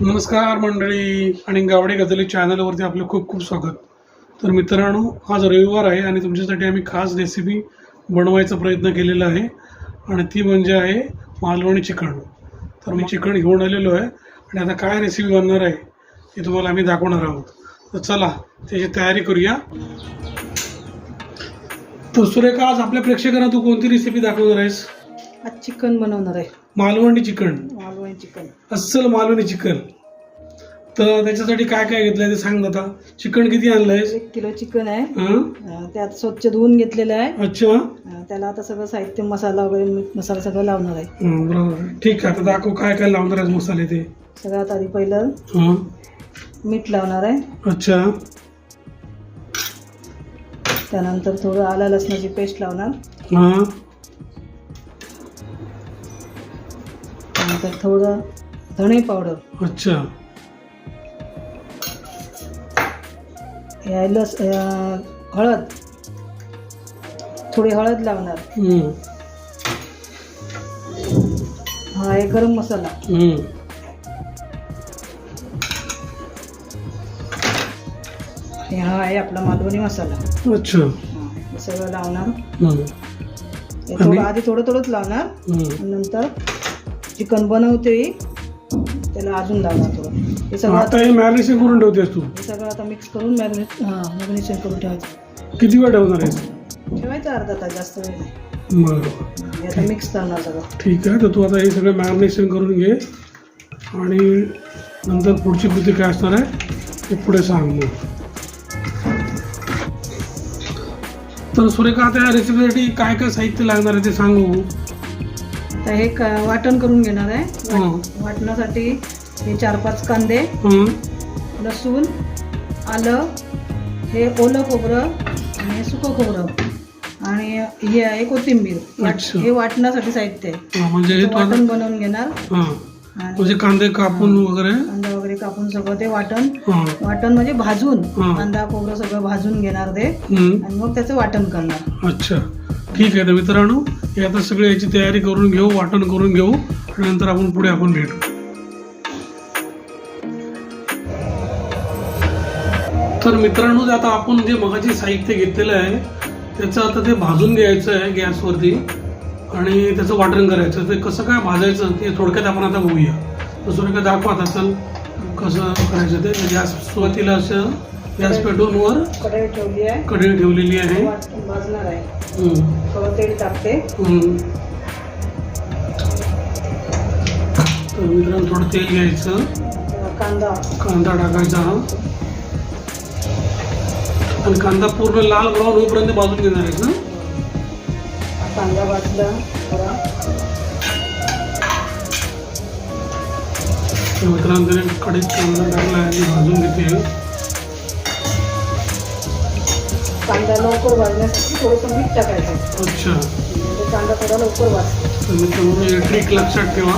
नमस्कार मंडळी आणि गावडे गझली चॅनलवरती आपलं खूप खूप स्वागत. तर मित्रांनो, आज रविवार आहे आणि तुमच्यासाठी आम्ही खास रेसिपी बनवायचा प्रयत्न केलेला आहे आणि ती म्हणजे आहे मालवणी चिकन. तर मी चिकन घेऊन आलेलो आहे आणि आता काय रेसिपी बनणार आहे ते तुम्हाला आम्ही दाखवणार आहोत. तर चला त्याची तयारी करूया. तर सुरेखा, आज आपल्या प्रेक्षकांना तू कोणती रेसिपी दाखवणार आहेस? आज चिकन बनवणार आहे. मालवणी चिकन. मालवणी चिकन, अस्सल मालवणी चिकन. तर त्याच्यासाठी काय काय घेतलंय ते सांग आता. चिकन किती आणलंय? 1 किलो चिकन आहे. हं? त्यात स्वच्छ धुवून घेतलेलं आहे. अच्छा. त्याला आता सगळं साहित्य, मसाला वगैरे, मीठ मसाला सगळं लावणार आहे. बरोबर, ठीक आहे. आता दाखव काय काय लावणार आहे मसाले ते. सगळ्यात आधी पहिलं हं. मीठ लावणार आहे. अच्छा. त्यानंतर थोडं आलं लसणाची पेस्ट लावणार. हां. त्यानंतर थोडं धणे पावडर, अच्छा. हळद, थोडी हळद लावणार. हं. हा आहे गरम मसाला. हं. आणि हा आहे आपला मालवणी मसाला. अच्छा. हे सगळं लावणार. हं. हे थोडं आधी थोडंच लावणार. हं. आणि नंतर चिकन बनवते त्याला अजून लावणार थोडं. हे सगळं आता हे मॅरिनेशन करून ठेवतेस तू? हे सगळं आता मिक्स करून मॅरिनेशन करून ठेवायचं. किती वेळ ठेवणार आहेस? ठेवायचं अर्धा तास, जास्त वेळ नाही. बरोबर, हे आता मिक्स करणार सगळं. ठीक आहे. तर तू आता हे सगळं मॅरिनेशन करून घे आणि नंतर पुढची कृती काय असणार आहे ते पुढे सांग मग. तर सुरेखा, आता या रेसिपीसाठी काय काय साहित्य लागणार आहे ते सांग बघू. आता हे वाटण करून घेणार आहे. हं. वाटणासाठी हे 4-5 कांदे, हं. लसूण, आलं, हे ओलं खोबरं आणि हे सुकं खोबरं आणि हे आहे कोथिंबीर. अच्छा. हे वाटणासाठी साहित्य आहे. हां, म्हणजे हे तू वाटण बनवून घेणार. हां, आणि म्हणजे कांदे कापून वगैरे. कांदा वगैरे कापून सगळं ते वाटण हां. वाटण म्हणजे भाजून, हां. कांदा खोबरं सगळं भाजून घेणार ते हं. आणि मग त्याचं वाटण करणार. अच्छा, ठीक आहे. तर मित्रांनो, हे आता सगळे याची तयारी करून घेऊ, वाटण करून घेऊ आणि नंतर आपण पुढे भेटू. तर मित्रांनो, आता आपण जे मगाची साहित्य घेतलेलं आहे त्याचं आता ते भाजून घ्यायचं आहे गॅसवरती आणि त्याचं वाटण करायचं. ते कसं काय भाजायचं ते थोडक्यात आपण आता बघूया. तर सुरेखा दाखवा आता, चल कसं करायचं ते. गॅस सुरुवातीला असं गॅस पेटवून वर कढई ठेवली आहे. कढई ठेवलेली आहे. वाटण भाजणार आहे. हं. थोडं तेल टाकते. हं. तर मित्रांनो, थोडं तेल घ्यायचं, कांदा कांदा टाकायचा आणि कांदा पूर्ण लाल ब्राऊन होईपर्यंत भाजून घेणार आहेस ना? कांदा भाजला थोडा. मित्रांनो, कढईत कांदा टाकला आणि भाजून घेते. कांदा लवकर भाजण्यासाठी थोडंसं मीठ टाकायचं. अच्छा. म्हणजे कांदा थोडा लवकर भाजतो. तर मित्रांनो, हे ट्रिक लक्षात ठेवा.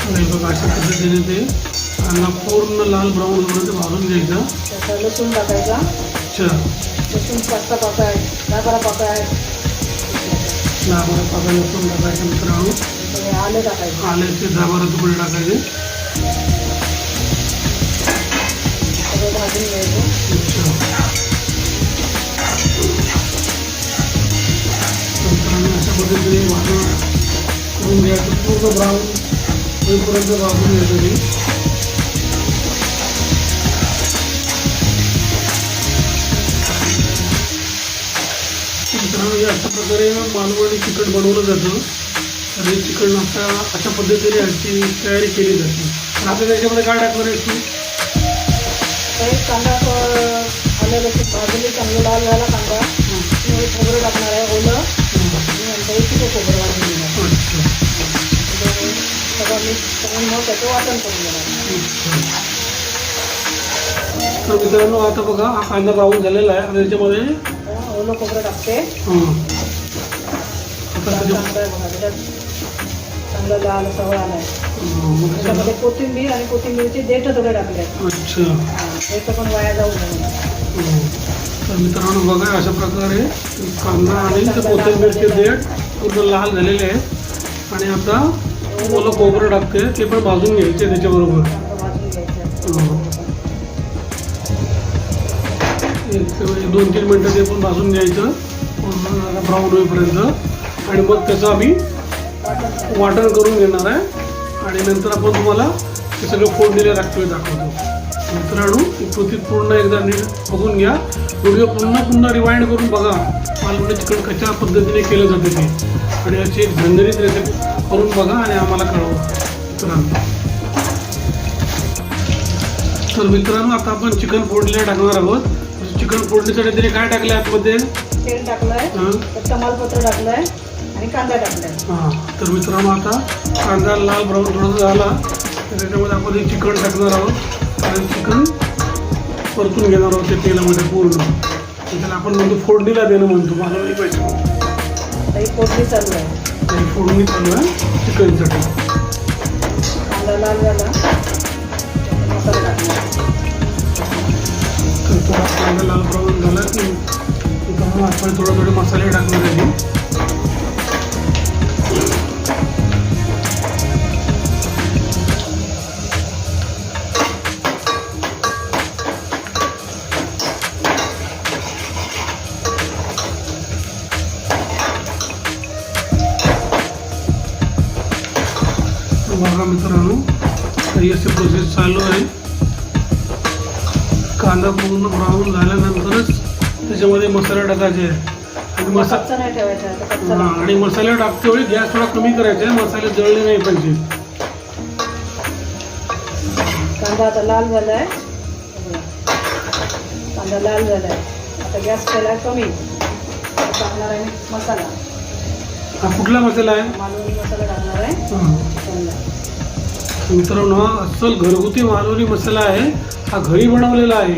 आणि बघा, अशा पद्धतीने ते कांदा पूर्ण लाल ब्राऊन होईपर्यंत भाजून घ्यायचा. त्याचा लसूण टाकायचा. अच्छा. लसूण 5-6 पाकळ्या आहेत, 10-12 पाकळ्या आहेत. 10-12 पाकळ्या लसूण टाकायचं मित्रांनो. थोडे आलं टाकायचं. आल्याचे 10-12 तुकडे टाकायचे. सगळं भाजून घ्यायचं. अच्छा. मित्रांनो, अशा पद्धतीने भाजून करून घ्यायचं. पूर्ण ब्राऊन होईपर्यंत भाजून घ्यायचं ते. मित्रांनो, अशा प्रकारे मालवणी चिकन बनवलं जातं. तर हे चिकन अशा पद्धतीने याची तयारी केली जाते. तर आता त्याच्यामध्ये काय टाकणार आहेस तू? काही कांदा आलं लसूण भाजून चांगलं लाल झाला कांदा. थोडं खोबरं टाकणार आहे ओलं आणि नंतर सुकं खोबरं भाजून घेणार. अच्छा. सगळं मिक्स करून मग त्याचं वाटण करून घेणार. तर मित्रांनो, आता बघा, हा कांदा ब्राऊन झालेला आहे आणि त्याच्यामध्ये ओलं खोबरं टाकते. आता कांदा आहे बघा, त्याच्यात चांगलं लाल सवय आलाय. मग त्याच्यामध्ये कोथिंबीर आणि कोथिंबीरचे देठ थोडे टाकले. अच्छा. देठ पण वाया जाऊ नये. तर मित्रांनो बघा अशा प्रकारे कांदा आणि ते कोथिंबीरचे देठ पूर्ण लाल झालेले आहेत आणि आता ओलं खोबरं टाकते ते पण भाजून घ्यायचे त्याच्याबरोबर. भाजून घ्यायचं. एक 2-3 मिनटं ते पण भाजून घ्यायचं पूर्ण ब्राऊन होईपर्यंत आणि मग त्याचं आम्ही वाटण करून घेणार आहे आणि नंतर आपण तुम्हाला ते सगळं फोडणीला दाखवतो. मित्रांनो ही कृती पूर्ण एकदा नीट बघून घ्या. व्हिडिओ पुन्हा रिवाइंड करून बघा. मालवणी चिकन कशा पद्धतीने केलं जाते ते आणि याची एक झणझणीत रेसिपी करून बघा आणि आम्हाला कळवा मित्रांनो. तर मित्रांनो आता आपण चिकन फोडणीला टाकणार आहोत. चिकन फोडणीसाठी तिने काय टाकलं आतमध्ये? तेल टाकलंय, तमालपत्र टाकलंय आणि कांदा टाकलाय. हां तर मित्रांनो आता कांदा लाल ब्राऊन थोडासा झाला तर त्याच्यामध्ये आपण हे चिकन टाकणार आहोत आणि चिकन परतून घेणार आहोत त्या तेलामध्ये पूर्ण. त्याला आपण म्हणतो फोडणीला देणं म्हणतो मालवणी पाहिजे. आता ही फोडणी चालू आहे. ही फोडणी चालू आहे चिकनसाठी. कांदा लाल झाला मसाला टाकला. तर थोडा कांदा लाल ब्राऊन झाला की मित्रांनो आपण थोडे मसाले टाकणार आहे. बघा मित्रांनो ही अशी प्रोसेस चालू आहे. कांदा पूर्ण ब्राऊन झाल्यानंतरच त्याच्यामध्ये मसाला टाकायचे आणि कच्चा नाही ठेवायचा. आता कच्चा नाही. आणि मसाले टाकते वेळी गॅस थोडा कमी करायचा आहे. मसाले जळले नाही पाहिजे. कांदा आता लाल झालाय. कांदा लाल झालाय. आता गॅस केलाय कमी. टाकणार आहे मसाला. हा कुठला मसाला आहे? मालवणी मसाला टाकणार आहे चिकनला. मित्रांनो हा अस्सल घरगुती मालवणी मसाला आहे. हा घरी बनवलेला आहे.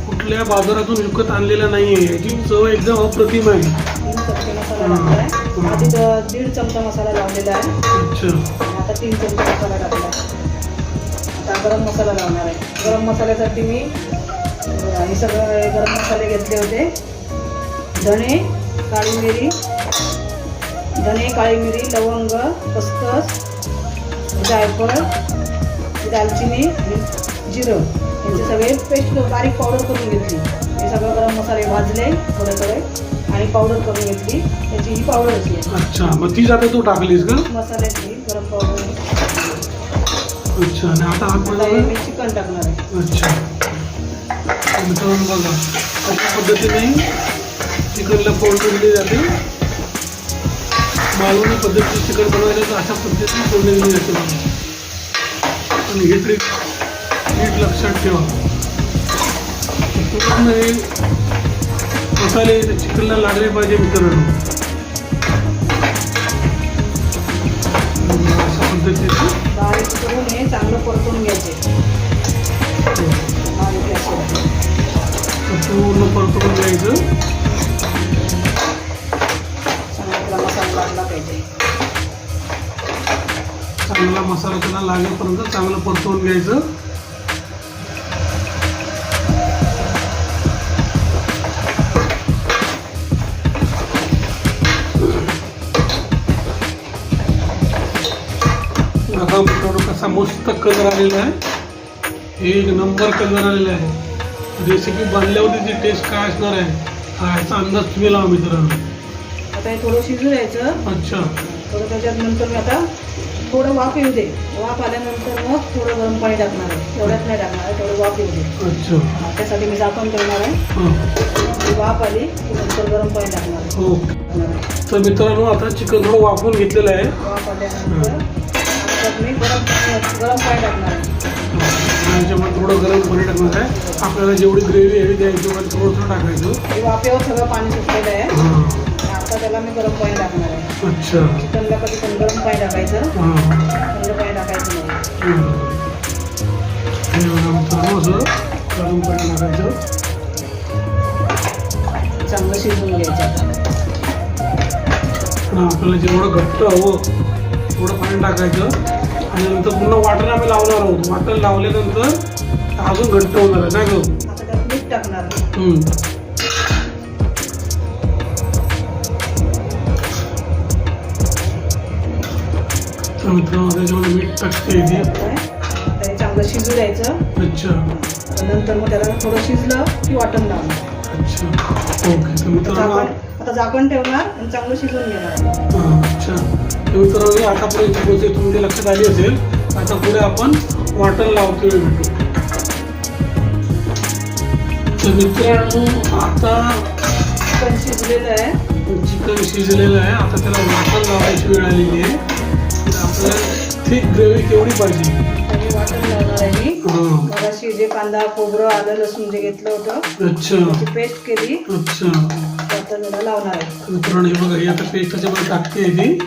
कुठल्या बाजारातून विकत आणलेला नाही आहे. याची चव एकदम अप्रतिम आहे. 3 चमचे मसाला टाकलाय. आधी 1.5 चमचा मसाला लावलेला आहे. अच्छा. आता 3 चमचे मसाला टाकला. आता गरम मसाला लावणार आहे. गरम मसाल्यासाठी मी हे सगळं गरम मसाले घेतले होते. धणे, काळी मिरी, लवंग, खसखस, जायफळ, दालचिनी, जिरं यांचे सगळे पेस्ट बारीक पावडर करून घेतली. हे सगळं गरम मसाले भाजले थोडे आणि पावडर करून घेतली. त्याची ही पावडर अशी आहे. अच्छा मग ती जाते तू टाकलीस का? मसाल्याची गरम पावडर. अच्छा आणि आता आता हे आपण मी चिकन टाकणार आहे. अच्छा मित्रांनो बघा अशा पद्धतीने चिकनला फोडणी दिली जाते. मालवणी पद्धतीने चिकन बनवायला तर अशा पद्धतीने फोडणी दिली जाते बघा. आणि हे ट्रिक नीट लक्षात ठेवा. पूर्ण हे मसाले चिकनला लागले पाहिजे मित्रांनो. अशा पद्धतीने बारीक करून हे चांगलं परतून घ्यायचे. बारीक गॅसवर पूर्ण परतून घ्यायचं. चांगला मसाला लागला पाहिजे. चांगला मसाला त्याला लागेपर्यंत चांगलं परतवून घ्यायचं. बघा मित्रांनो कसा मस्त कलर आलेला आहे. एक नंबर कलर आलेला आहे. रेसिपी बनल्यावरती जी टेस्ट काय असणार आहे हा याचा अंदाज तुम्ही लावा मित्रांनो. आता हे थोडं शिजू द्यायचं. अच्छा थोडं त्याच्यात नंतर मी आता थोडं वाफ येऊ दे. वाफ आल्यानंतर मग थोडं गरम पाणी टाकणार आहे. एवढ्यात नाही टाकणार आहे. थोडं वाफ येऊ दे. अच्छा त्यासाठी मी झाकण ठेवणार आहे. हां वाफ आली की नंतर गरम पाणी टाकणार आहे. ओके. तर मित्रांनो आता चिकन थोडं वाफवून घेतलेलं आहे. वाफ आल्यानंतर त्यात मी गरम पाणी टाकणार आहे. याच्यामध्ये थोडं गरम पाणी टाकणार आहे. आपल्याला जेवढी ग्रेव्ही हवी त्या हिशोबाने थोडं टाकायचं. हे वाफेवर सगळं पाणी सुटलेलं आहे. हां आता त्याला मी गरम पाणी टाकणार आहे. अच्छा चिकनला कधी पण गरम पाणी टाकायचं. हां थंड पाणी टाकायचं नाही. हे बघा मित्रांनो असं गरम पाणी टाकायचं. चांगलं शिजवून घ्यायचं. आपल्याला जेवढं घट्ट हवं तेवढं पाणी टाकायचं आणि नंतर पुन्हा वाटण आम्ही लावणार आहोत. वाटण लावल्यानंतर अजून घट्ट होणार आहे ना ग. आता त्यात मीठ टाकणार. तर मित्रांनो त्याच्यामध्ये मीठ टाकते इथे. आता हे चांगलं शिजू द्यायचं. अच्छा. नंतर मग त्याला थोडं शिजलं की वाटण लावणार. अच्छा ओके. तर मित्रांनो आता झाकण ठेवणार आणि चांगलं शिजून घेणार. अच्छा. तर मित्रांनो आतापर्यंत प्रोसेस तुमच्या लक्षात आली असेल. आता पुढे आपण वाटण लावतोय भेटू. तर मित्रांनो आता चिकन शिजलेलं आहे. चिकन शिजलेलं आहे. आता त्याला वाटण लावायची वेळ आलेली आहे. तर आपल्याला थिक ग्रेव्ही केवढी पाहिजे. आणि वाटण लावणार आहे मी. हां. मगाशी जे कांदा खोबरं आलं लसूण जे घेतलं होतं अच्छा. त्याची पेस्ट केली. अच्छा. ते आता जरा लावणार आहे. तर मित्रांनो हे बघा, ही आता पेस्ट त्याच्यामध्ये टाकते ती.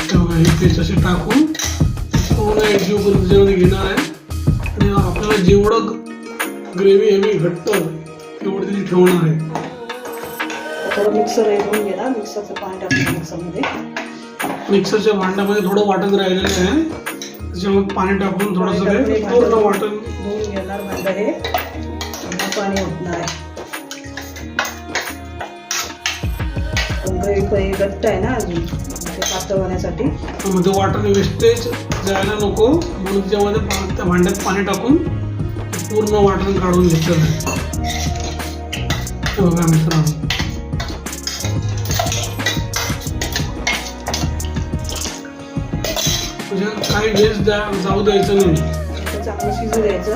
हे बघा, ही पेस्ट अशी टाकून पूर्ण एकजीव करून त्याच्यामध्ये घेणार आहे. आणि आपल्याला जेवढं ग्रेव्ही हवी घट्ट तेवढी तिथे ठेवणार आहे. थोडं मिक्सर हे घेऊन घेणार. मिक्सरचं पाणी टाकणार मिक्सरमध्ये. मिक्सरच्या भांड्यामध्ये थोडं वाटण राहिलेलं आहे. त्याच्यामध्ये पाणी टाकून थोडंसं ते पूर्ण वाटण धुवून घेणार भांडं हे. आणि पाणी ओतणार आहे. ग्रेव्ही घट्ट आहे ना अजून, ते पातळ होण्यासाठी. मध्ये वाटण वेस्टेज जायला नको म्हणून त्याच्यामध्ये त्या भांड्यात पाणी टाकून पूर्ण वाटण काढून घेतलेलं आहे. हे बघा मित्रांनो. म्हणजे काही वेस्ट जाऊ द्यायचं नाही. ते चांगलं शिजू द्यायचं.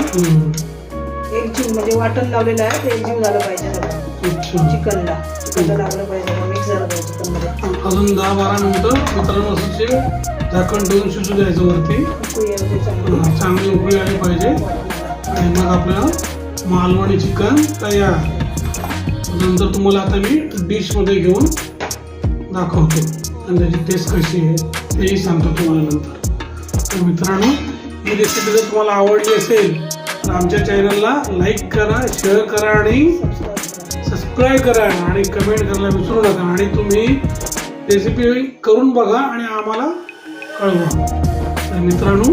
एकजीव म्हणजे वाटण लावलेलं आहे ते एकजीव झालं पाहिजे सगळं. अच्छा. चिकनला लागलं पाहिजे, मिक्स झालं पाहिजे चिकनमध्ये. अजून 10-12 मिनिटं मित्रांनो असं ते झाकण ठेवून शिजू द्यायचं वरती. उकळी येऊ दे चांगली. चांगली उकळी आली पाहिजे. आणि मग आपल्याला मालवणी चिकन तयार. नंतर तुम्हाला आता मी डिशमध्ये घेऊन दाखवतो आणि त्याची टेस्ट कशी आहे तेही सांगतो तुम्हाला नंतर. तर मित्रांनो ही रेसिपी जर तुम्हाला आवडली असेल तर आमच्या चॅनलला लाईक करा, शेअर करा आणि सबस्क्राईब करा आणि कमेंट करायला विसरू नका. आणि तुम्ही रेसिपी करून बघा आणि आम्हाला कळवा. तर मित्रांनो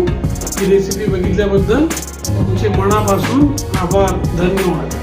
ही रेसिपी बघितल्याबद्दल तुमचे मनापासून आभार. धन्यवाद.